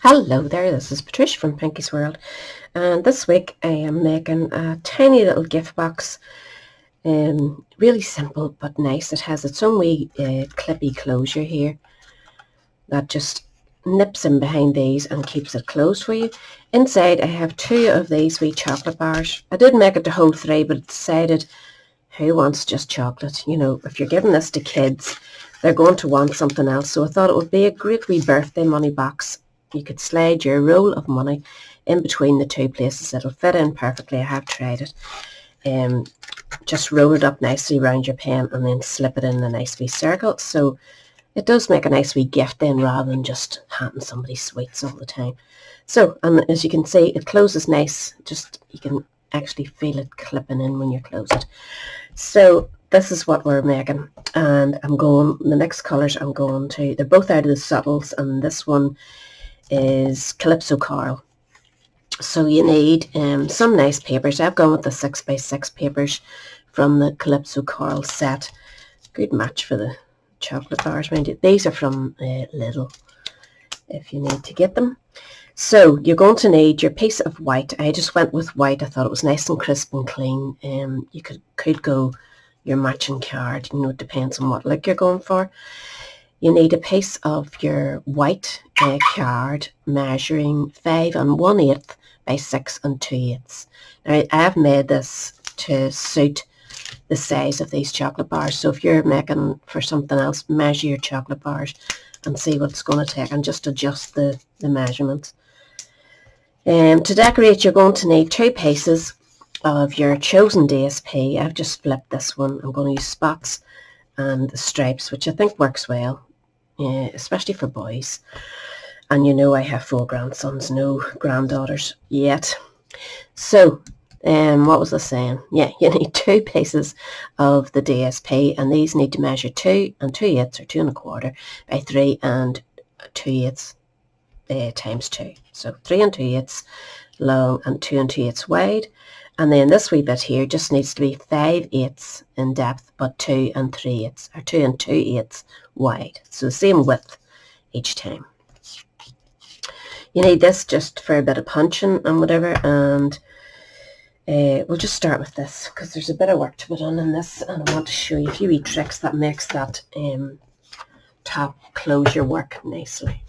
Hello there, this is Patricia from Pinky's World, and this week I am making a tiny little gift box. Really simple but nice. It has its own wee clippy closure here that just nips in behind these and keeps it closed for you. Inside I have 2 of these wee chocolate bars. I did make it the whole 3, but decided who wants just chocolate? You know, if you're giving this to kids, they're going to want something else. So I thought it would be a great wee birthday money box. You could slide your roll of money in between the 2 places. It'll fit in perfectly. I have tried it. Just roll it up nicely around your pen and then slip it in a nice wee circle. So it does make a nice wee gift then, rather than just handing somebody sweets all the time. So, and as you can see, it closes nice. Just, you can actually feel it clipping in when you close it. So this is what we're making, and the next colours I'm going to, they're both out of the subtles, and this one is Calypso Coral. So you need some nice papers. I've gone with the 6x6 papers from the Calypso Coral set. Good match for the chocolate bars, mind you. These are from Lidl, if you need to get them. So you're going to need your piece of white. I just went with white. I thought it was nice and crisp and clean. You could go your matching card. You know, it depends on what look you're going for. You need a piece of your white card measuring 5 1/8 by 6 2/8. Now I have made this to suit the size of these chocolate bars. So if you're making for something else, measure your chocolate bars and see what it's going to take, and just adjust the measurements. To decorate, you're going to need 2 pieces of your chosen DSP. I've just flipped this one. I'm going to use spots and the stripes, which I think works well, especially for boys. And you know I have 4 grandsons, no granddaughters yet. So, what was I saying? Yeah, you need 2 pieces of the DSP, and these need to measure 2 2/8 or 2 1/4 by 3 2/8 times 2. So 3 2/8 long and 2 2/8 wide. And then this wee bit here just needs to be 5/8 in depth, but 2 3/8 or 2 2/8 wide. So the same width each time. You need this just for a bit of punching and whatever, and we'll just start with this because there's a bit of work to be done in this, and I want to show you a few wee tricks that makes that top closure work nicely.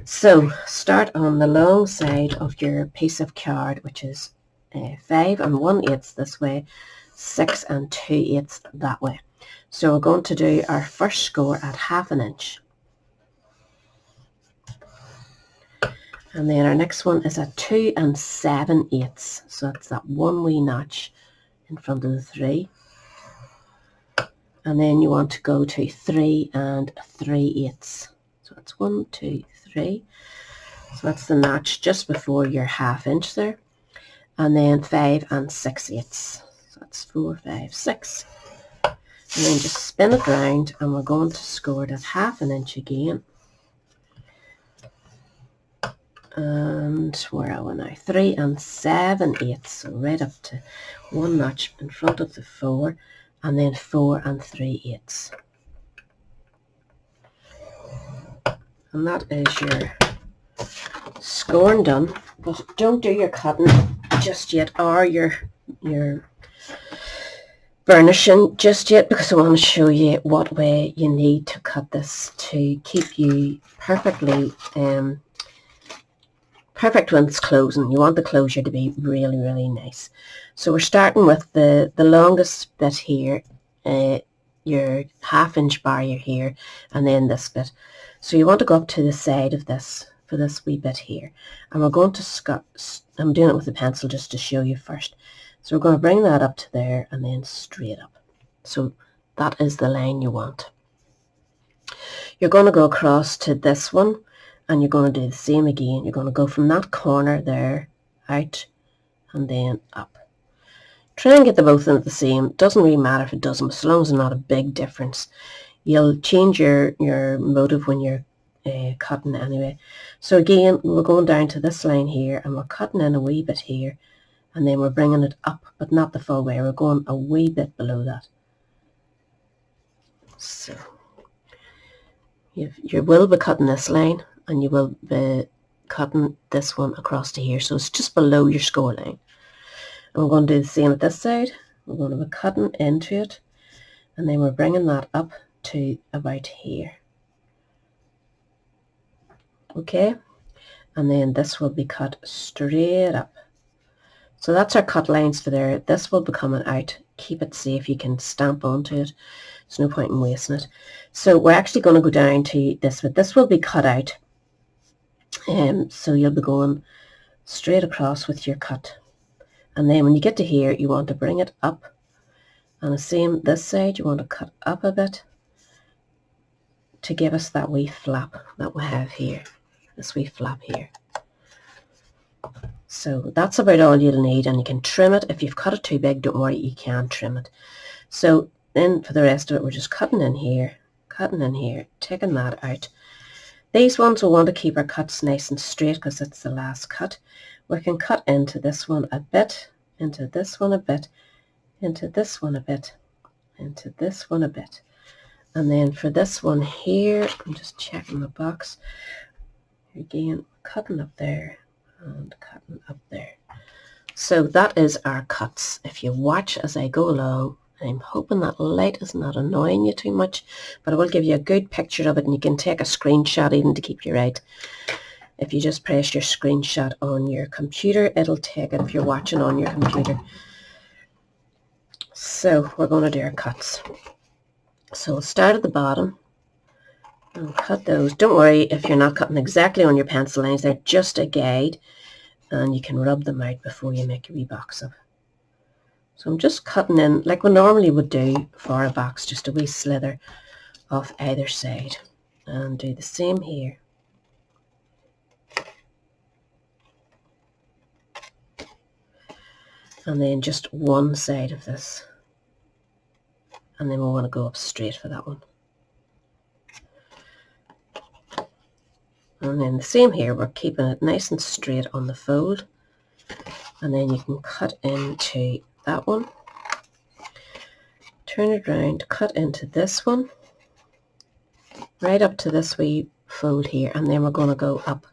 So start on the long side of your piece of card, which is 5 1/8 this way, 6 2/8 that way. So we're going to do our first score at 1/2 inch. And then our next one is at 2 7/8. So that's that one wee notch in front of the 3. And then you want to go to 3 3/8. So that's 1, 2, 3. So that's the notch just before your 1/2 inch there. And then 5 6/8. So that's 4, 5, 6. And then just spin it round, and we're going to score it at 1/2 inch again. And where are we now? 3 7/8. So right up to one notch in front of the 4, and then 4 3/8. And that is your scoring done. But don't do your cutting just yet, or your burnishing just yet, because I want to show you what way you need to cut this to keep you perfectly perfect when it's closing. You want the closure to be really, really nice. So we're starting with the longest bit here, your 1/2 inch barrier here, and then this bit. So you want to go up to the side of this for this wee bit here, and we're going to I'm doing it with a pencil just to show you first. So we're going to bring that up to there and then straight up. So that is the line you want. You're going to go across to this one, and you're going to do the same again. You're going to go from that corner there out and then up. Try and get them both in at the same. Doesn't really matter if it doesn't, as long as it's not a big difference. You'll change your motive when you're cutting anyway. So again, we're going down to this line here, and we're cutting in a wee bit here, and then we're bringing it up, but not the full way. We're going a wee bit below that. So you will be cutting this line, and you will be cutting this one across to here. So it's just below your score line. And we're going to do the same at this side. We're going to be cutting into it, and then we're bringing that up to about here. Okay, and then this will be cut straight up. So that's our cut lines for there. This will be coming out. Keep it safe. You can stamp onto it. There's no point in wasting it. So we're actually going to go down to this, but this will be cut out. So you'll be going straight across with your cut. And then when you get to here, you want to bring it up. And the same this side, you want to cut up a bit to give us that wee flap that we have here. This wee flap here. So that's about all you'll need, and you can trim it. If you've cut it too big, don't worry, you can trim it. So then for the rest of it, we're just cutting in here, taking that out. These ones we want to keep our cuts nice and straight because it's the last cut. We can cut into this one a bit, into this one a bit, into this one a bit, into this one a bit. And then for this one here, I'm just checking the box. Again, cutting up there and cutting up there. So that is our cuts. If you watch as I go along, I'm hoping that light is not annoying you too much, but I will give you a good picture of it, and you can take a screenshot even to keep you right. If you just press your screenshot on your computer, it'll take it if you're watching on your computer. So we're going to do our cuts. So we'll start at the bottom and cut those. Don't worry if you're not cutting exactly on your pencil lines. They're just a guide, and you can rub them out before you make your wee box up. So I'm just cutting in like we normally would do for a box, just a wee slither off either side, and do the same here. And then just one side of this, and then we'll want to go up straight for that one. And then the same here, we're keeping it nice and straight on the fold, and then you can cut into that one, turn it around, cut into this one, right up to this wee fold here, and then we're going to go up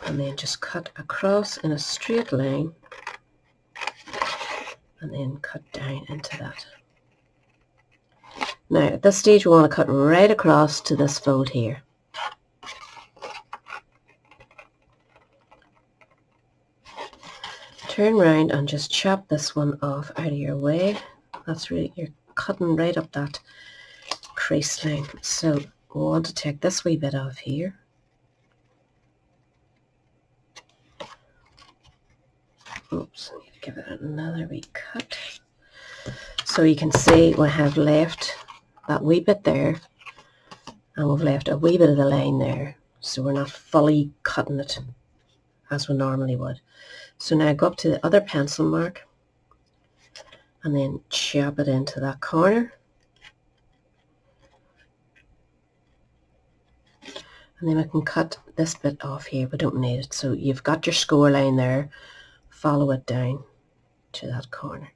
and then just cut across in a straight line, and then cut down into that. Now at this stage we want to cut right across to this fold here. Turn round and just chop this one off out of your way. That's really, you're cutting right up that crease line. So we want to take this wee bit off here. Oops, I need to give it another wee cut. So you can see we have left that wee bit there, and we've left a wee bit of the line there. So we're not fully cutting it as we normally would. So now go up to the other pencil mark and then chop it into that corner. And then we can cut this bit off here, we don't need it. So you've got your score line there, follow it down to that corner.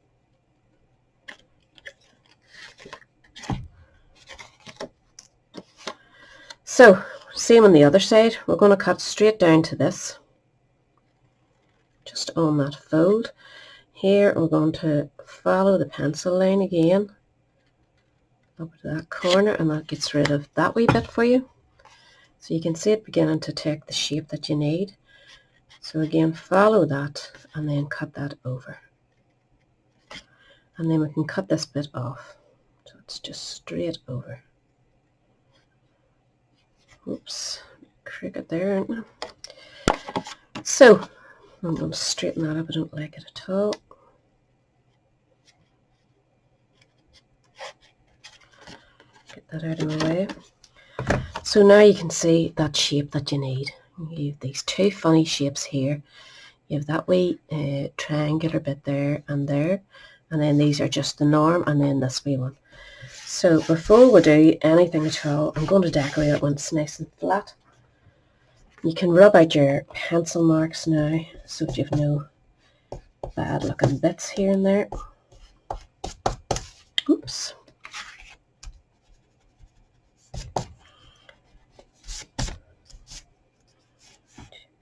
So same on the other side, we're going to cut straight down to this, just on that fold. Here we're going to follow the pencil line again up to that corner, and that gets rid of that wee bit for you. So you can see it beginning to take the shape that you need. So again, follow that and then cut that over. And then we can cut this bit off. So it's just straight over. Oops, cricket there, isn't it? So I'm going to straighten that up, I don't like it at all. Get that out of my way. So now you can see that shape that you need. You have these two funny shapes here. You have that wee triangular bit there, and then these are just the norm, and then this wee one. So before we do anything at all, I'm going to decorate it when it's nice and flat. You can rub out your pencil marks now, so that you've no bad looking bits here and there. Oops.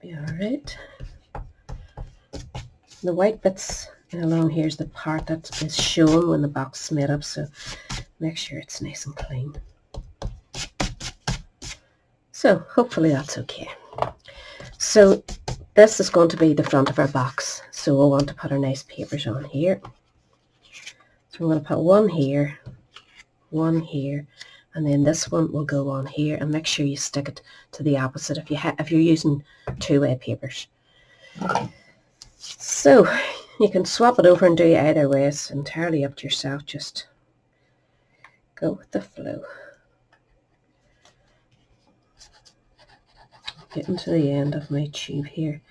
be alright. The white bits along here is the part that is shown when the box is made up, so make sure it's nice and clean. So hopefully that's okay. So this is going to be the front of our box, so we'll want to put our nice papers on here. So I'm going to put one here, and then this one will go on here, and make sure you stick it to the opposite if you're using two-way papers. So you can swap it over and do either way. It's entirely up to yourself. Just go with the flow. Getting to the end of my tube here,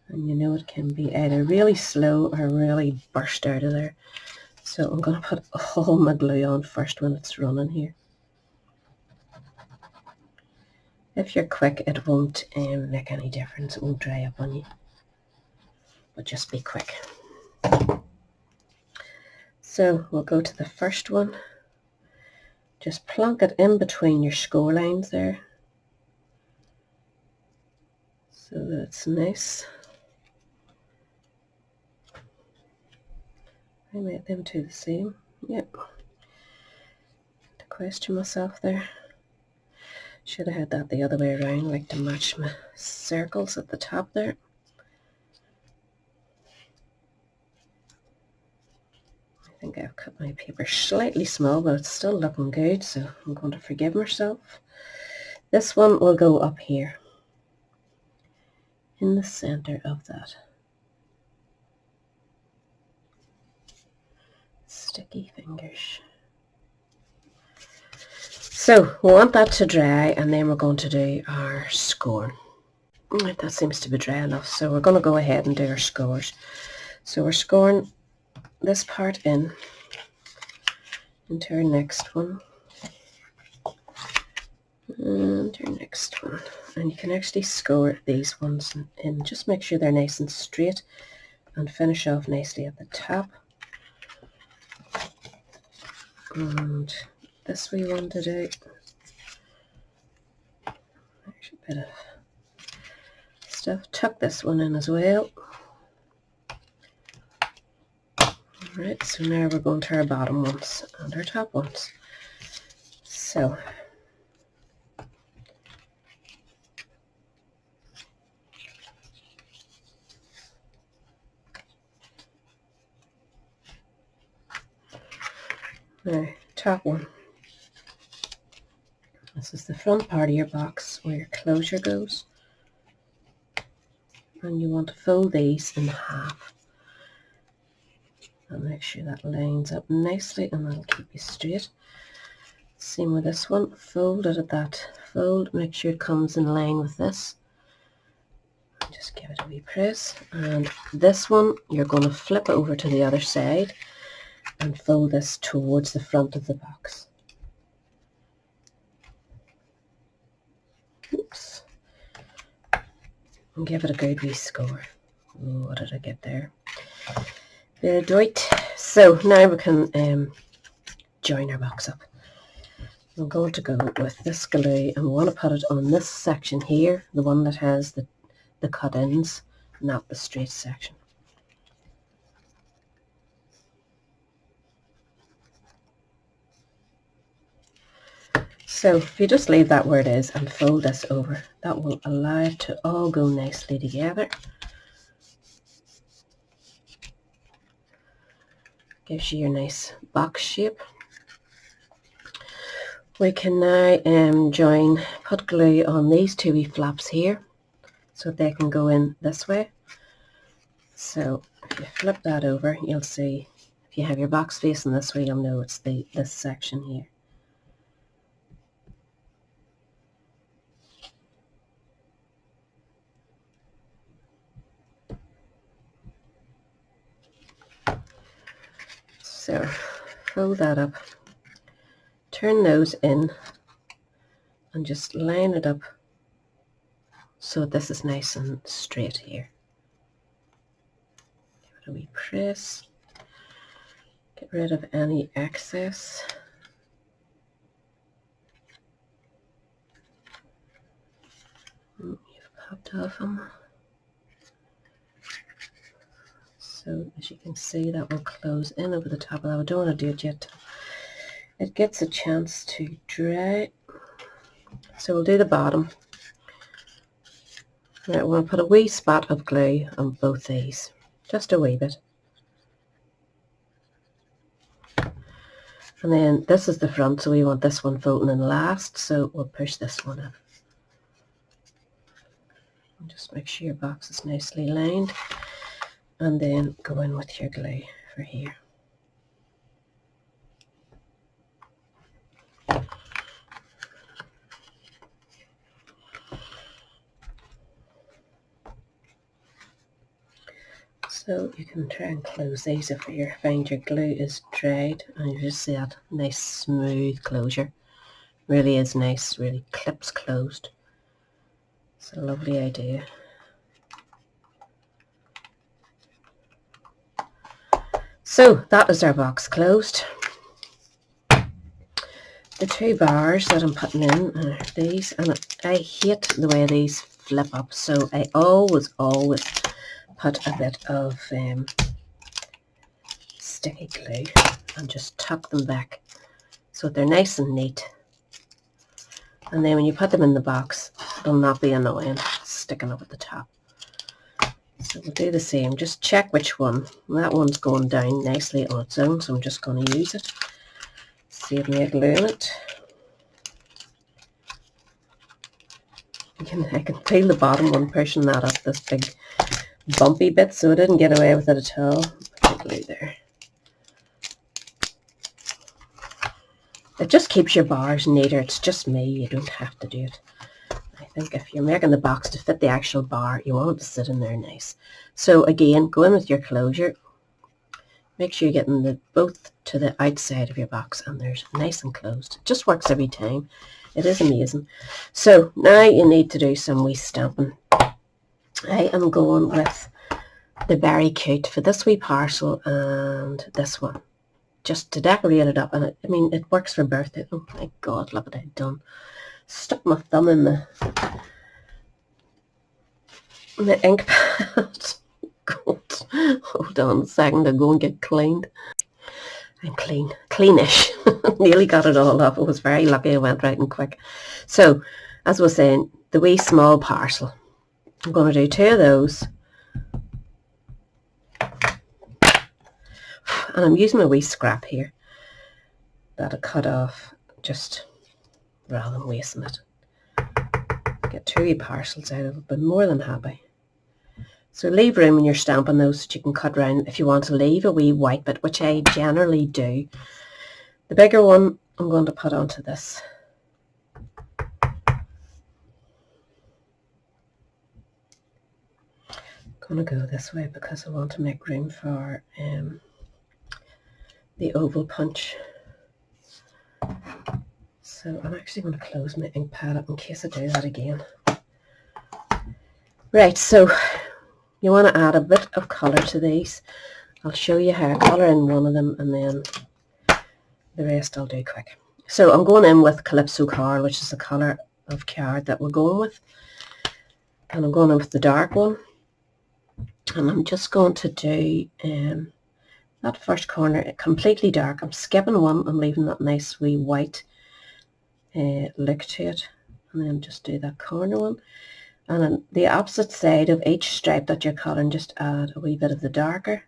and you know it can be either really slow or really burst out of there. So I'm going to put all my glue on first when it's running here. If you're quick, it won't make any difference. It won't dry up on you, but just be quick. So we'll go to the first one. Just plonk it in between your score lines there, so that it's nice. I made them two the same. Yep. To question myself there. Should have had that the other way around, like to match my circles at the top there. I think I've cut my paper slightly small, but it's still looking good, so I'm going to forgive myself. This one will go up here, in the center of that. Sticky fingers. So we want that to dry, and then we're going to do our scoring. Right, that seems to be dry enough, so we're going to go ahead and do our scores. So we're scoring this part into our next one, and our next one. And you can actually score these ones in. Just make sure they're nice and straight, and finish off nicely at the top. And this we want to do. There's a bit of stuff. Tuck this one in as well. Alright, so now we're going to our bottom ones and our top ones. So now, top one. This is the front part of your box where your closure goes. And you want to fold these in half. And make sure that lines up nicely, and that'll keep you straight. Same with this one. Fold it at that fold. Make sure it comes in line with this. Just give it a wee press. And this one, you're going to flip it over to the other side and fold this towards the front of the box. Oops. And give it a good wee score. Ooh, what did I get there? Bit of dirt. So now we can join our box up. I'm going to go with this glue, and we want to put it on this section here, the one that has the cut ends, not the straight section. So if you just leave that where it is and fold this over, that will allow it to all go nicely together. Gives you your nice box shape. We can now put glue on these two wee flaps here, so they can go in this way. So if you flip that over, you'll see, if you have your box facing this way, you'll know it's this section here. So fold that up, turn those in, and just line it up so this is nice and straight here. Give it a wee press, get rid of any excess. You've popped off them. So as you can see, that will close in over the top of that. I don't want to do it yet. It gets a chance to dry. So we'll do the bottom. Right, we'll put a wee spot of glue on both these, just a wee bit. And then this is the front, so we want this one folding in last, so we'll push this one up. And just make sure your box is nicely lined, and then go in with your glue for here. So you can try and close these if you find your glue is dried, and you just see that nice smooth closure. Really is nice, really clips closed. It's a lovely idea. So that is our box closed. The two bars that I'm putting in are these, and I hate the way these flip up, so I always put a bit of sticky glue and just tuck them back so they're nice and neat. And then when you put them in the box, it'll not be annoying sticking up at the top. So we'll do the same. Just check which one. That one's going down nicely on its own, so I'm just going to use it. Save me a glue in it. I can feel the bottom one pushing that up, this big bumpy bit, so I didn't get away with it at all. Put the glue there. It just keeps your bars neater. It's just me. You don't have to do it. I think if you're making the box to fit the actual bar, you want it to sit in there nice. So again, go in with your closure. Make sure you're getting both to the outside of your box and they're nice and closed. It just works every time. It is amazing. So now you need to do some wee stamping. I am going with the Berry Cute for this wee parcel and this one, just to decorate it up. And it works for birthday. Oh my God, look what I've done. Stuck my thumb in the ink pad. God, hold on a second, I'll go and get cleaned. I'm cleanish. Nearly got it all off. I was very lucky I went right and quick. So, as I was saying, the wee small parcel. I'm going to do two of those. And I'm using my wee scrap here that I cut off just rather than wasting it. Get two wee parcels out of it, but more than happy. So leave room when you're stamping those that you can cut round if you want to leave a wee white bit, which I generally do. The bigger one I'm going to put onto this. I'm going to go this way because I want to make room for the oval punch. So I'm actually going to close my ink pad up in case I do that again. Right, so you want to add a bit of colour to these. I'll show you how I colour in one of them and then the rest I'll do quick. So I'm going in with Calypso Coral, which is the colour of card that we're going with. And I'm going in with the dark one. And I'm just going to do that first corner completely dark. I'm skipping one. I'm leaving that nice wee white look to it. And then just do that corner one. And on the opposite side of each stripe that you're colouring, just add a wee bit of the darker.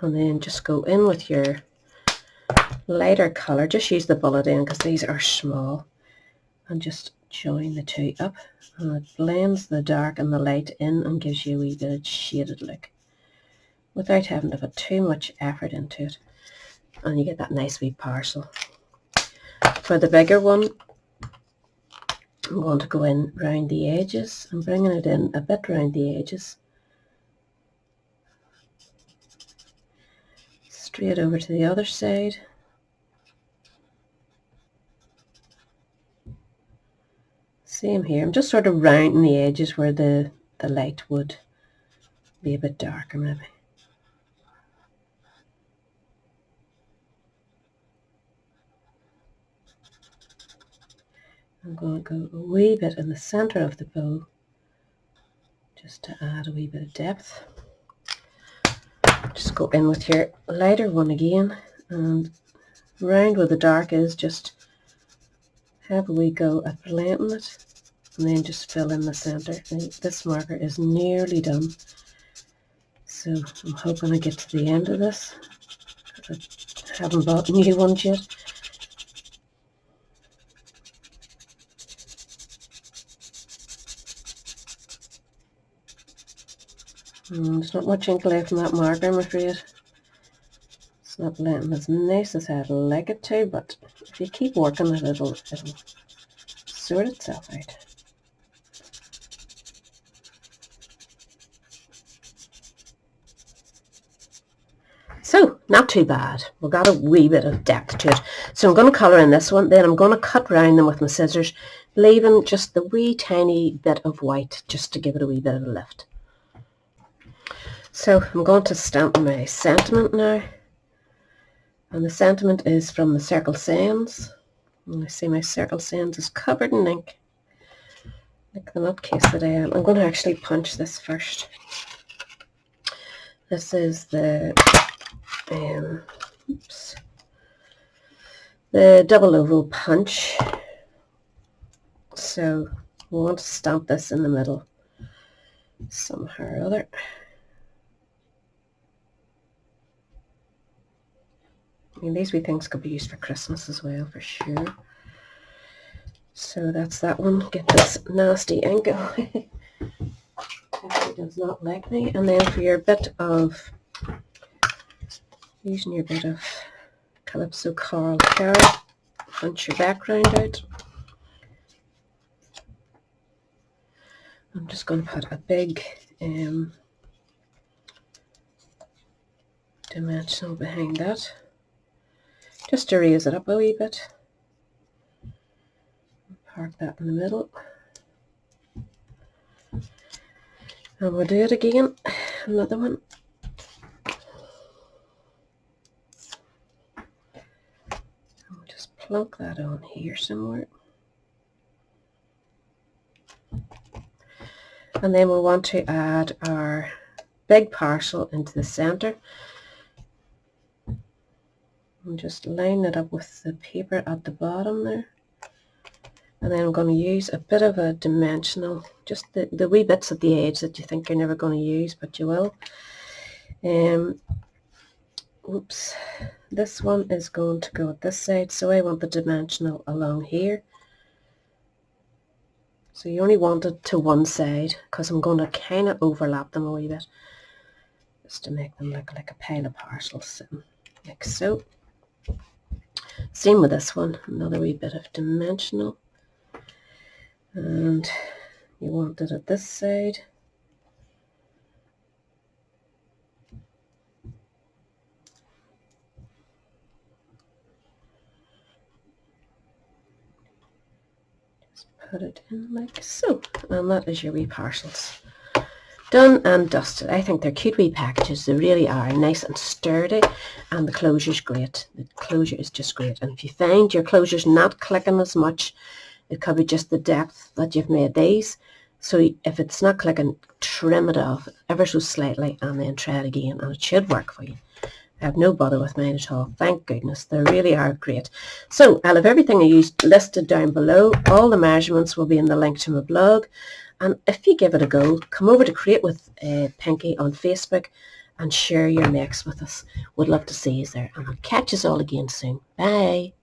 And then just go in with your lighter colour. Just use the bullet in because these are small. And just join the two up. And it blends the dark and the light in and gives you a wee bit of shaded look without having to put too much effort into it. And you get that nice wee parcel. For the bigger one, I'm going to go in round the edges. I'm bringing it in a bit round the edges. Straight over to the other side. Same here. I'm just sort of rounding the edges where the light would be a bit darker maybe. I'm going to go a wee bit in the centre of the bow just to add a wee bit of depth. Just go in with your lighter one again and round where the dark is, just have a wee go at blending it and then just fill in the centre. This marker is nearly done, so I'm hoping I get to the end of this because I haven't bought new ones yet. There's not much ink left in that marker, I'm afraid. It's not blending as nice as I'd like it to, but if you keep working it, it'll sort itself out. So, not too bad. We've got a wee bit of depth to it. So I'm going to colour in this one, then I'm going to cut round them with my scissors, leaving just the wee tiny bit of white just to give it a wee bit of a lift. So I'm going to stamp my sentiment now. And the sentiment is from the Circle Sands. And I see my Circle Sands is covered in ink, like the nutcase that I am. I'm going to actually punch this first. This is the double oval punch. So we want to stamp this in the middle somehow or other. I mean, these wee things could be used for Christmas as well, for sure. So that's that one. Get this nasty ink away. It does not like me. And then for your bit of, using your bit of Calypso Coral Care, punch your background out. I'm just going to put a big dimensional behind that, just to raise it up a wee bit. Park that in the middle. And we'll do it again, another one. And we'll just plunk that on here somewhere. And then we'll want to add our big parcel into the centre. And just line it up with the paper at the bottom there. And then I'm going to use a bit of a dimensional, just the wee bits at the edge that you think you're never going to use, but you will. Oops, this one is going to go at this side, so I want the dimensional along here. So you only want it to one side, because I'm going to kind of overlap them a wee bit, just to make them look like a pile of parcels sitting like so. Same with this one, another wee bit of dimensional. And you want it at this side. Just put it in like so. And that is your wee parcels. Done and dusted. I think they're cute wee packages. They really are nice and sturdy, and the closure's great. The closure is just great. And if you find your closure's not clicking as much, it could be just the depth that you've made these. So if it's not clicking, trim it off ever so slightly and then try it again, and it should work for you. I have no bother with mine at all. Thank goodness. They really are great. So I'll have everything I used listed down below. All the measurements will be in the link to my blog. And if you give it a go, come over to Create with Pinky on Facebook and share your makes with us. Would love to see you there. And I'll catch us all again soon. Bye.